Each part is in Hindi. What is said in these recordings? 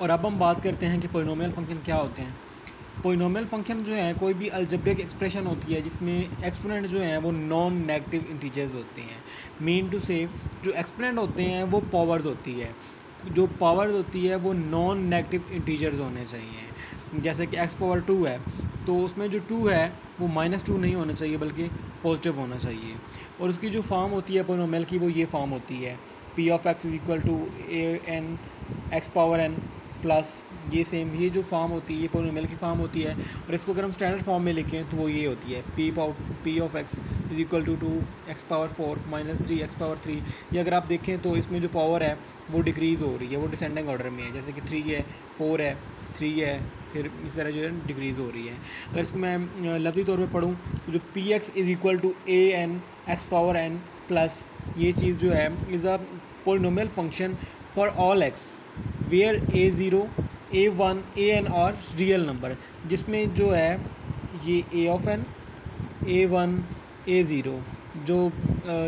और अब हम बात करते हैं कि पोलिनोमियल फंक्शन क्या होते हैं। पोलिनोमियल फंक्शन जो है कोई भी अलजेब्रिक एक्सप्रेशन होती है जिसमें एक्सपोनेंट जो हैं वो नॉन नेगेटिव इंटीजर्स होते हैं। मीन टू से जो एक्सपोनेंट होते हैं वो पावर्स होती है, जो पावर्स होती है वो नॉन नेगेटिव इंटीजर्स होने चाहिए। जैसे कि x पावर 2 है तो उसमें जो 2 है वो -2 नहीं होना चाहिए बल्कि पॉजिटिव होना चाहिए। और उसकी जो फॉर्म होती है पोलिनोमियल की वो ये फॉर्म होती है p of x is equal to a n x power n plus ये सेम, ये जो फॉर्म होती है ये पोलिनोमियल की फॉर्म होती है। और इसको अगर हम स्टैंडर्ड फॉर्म में लिखें तो वो ये होती है p of x is equal to 2x power 4 minus 3x power 3। ये अगर आप देखें तो इसमें जो पावर है वो डिक्रीज़ हो रही है, वो डिसेंडिंग ऑर्डर में है, जैसे कि 3 है, 4 है, 3 है, फिर इस तरह जो है डिक्रीज़ हो रही है। अगर इसको मैं लफ्ज़ी तौर पे पढ़ूँ तो जो P X is equal to A N X power N plus ये चीज़ जो है is a polynomial function for all X where A0 A1 an are real number, जिसमें जो है ये a of n A1 A0 जो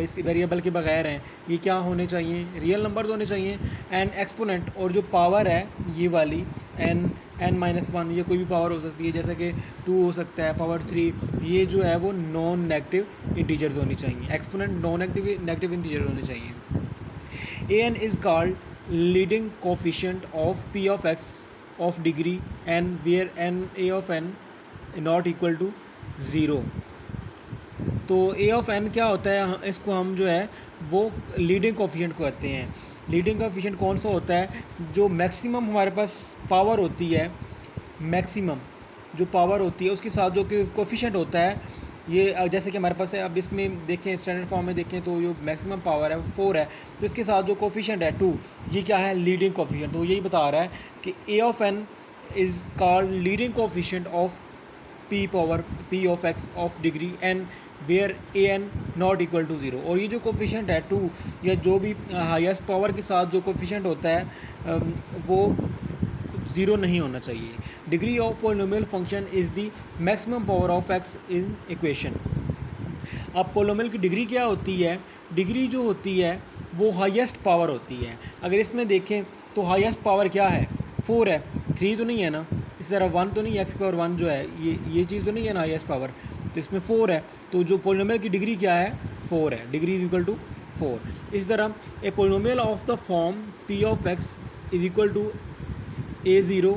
इस वेरिएबल के बगैर हैं ये क्या होने चाहिए, रियल नंबर तो होने चाहिए। एंड एक्सपोनेंट और जो पावर है ये वाली n-1 ये कोई भी पावर हो सकती है, जैसे कि 2 हो सकता है, पावर 3, ये जो है वो नॉन नेगेटिव इंटीजर्स होनी चाहिए। एक्सपोनेंट नॉन नेगेटिव इंटीजर होने चाहिए। an is called leading coefficient of p of x of degree n where n a of n not equal to 0। तो a ऑफ n क्या होता है, इसको हम जो है वो लीडिंग कोफिशिएंट को कहते हैं। लीडिंग कोफिशिएंट कौन सा होता है, जो मैक्सिमम हमारे पास पावर होती है, मैक्सिमम जो पावर होती है उसके साथ जो कि कोफिशिएंट होता है ये जैसे कि हमारे पास है। अब इसमें देखें स्टैंडर्ड फॉर्म में देखें तो जो मैक्सिमम पावर है 4 है, तो इसके साथ जो कोफिशिएंट है 2, ये क्या है, लीडिंग कोफिशिएंट। तो यही बता रहा है कि a of n is called leading coefficient of p of x of degree n where an not equal to 0। और ये जो कोफिशिएंट है 2 या जो भी हाईएस्ट पावर के साथ जो कोफिशिएंट होता है वो 0 नहीं होना चाहिए। Degree of polynomial function is the maximum power of x in equation. अब पोलिनोमियल की डिग्री क्या होती है, डिग्री जो होती है वो हाईएस्ट पावर होती है। अगर इसमें देखें तो हाईएस्ट पावर क्या है, 4 है, 3 तो नहीं है ना, इस तरह 1 तो नहीं है, x पावर 1 जो है ये चीज़ तो नहीं है ना हाईएस्ट पावर, तो इसमें 4 है, तो जो पोलिनोमियल की डिग्री क्या है, 4 है, डिग्री इज इक्वल टू 4। इस तरह a polynomial of the form p of x is equal to a0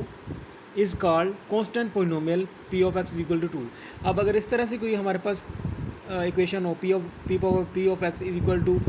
is called constant polynomial p of x is equal to 2। अब अगर इस तरह से कोई हमारे पास इक्वेशन हो p of x is equal to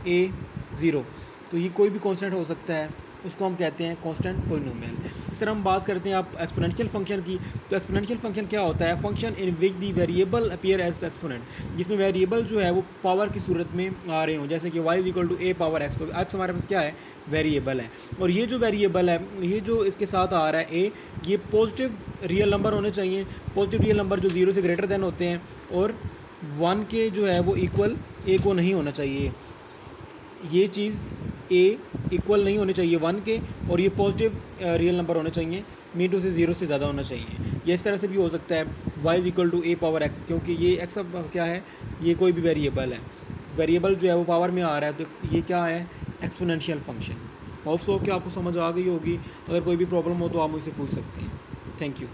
a0, तो ये कोई भी कांस्टेंट हो सकता है, उसको हम कहते हैं कांस्टेंट पोलिनोमियल। इस तरह हम बात करते हैं आप एक्सपोनेंशियल फंक्शन की। तो एक्सपोनेंशियल फंक्शन क्या होता है, function in which the variable appear as exponent, जिसमें वेरिएबल जो है वो पावर की सूरत में आ रहे हों, जैसे कि y is equal to a power x। तो x हमारे पास क्या है, वेरिएबल है, और ये जो वेरिएबल है ये जो इसके साथ आ रहा है a, ये पॉजिटिव रियल नंबर होने चाहिए। पॉजिटिव रियल नंबर जो 0 से ग्रेटर देन होते हैं और 1 के जो है वो इक्वल a को नहीं होना चाहिए, ये चीज़ a इक्वल नहीं होनी चाहिए 1 के, और ये पॉजिटिव रियल नंबर होने चाहिए, मीन टू से 0 से ज़्यादा होना चाहिए। ये इस तरह से भी हो सकता है y is equal to a power x, क्योंकि ये x अब क्या है, ये कोई भी वेरिएबल है, वेरिएबल जो है वो पावर में आ रहा है, तो ये क्या है, एक्सपोनेंशियल फंक्शन। होप सो कि आपको समझ आ गई होगी। अगर कोई भी प्रॉब्लम हो तो आप मुझसे पूछ सकते हैं। Thank you.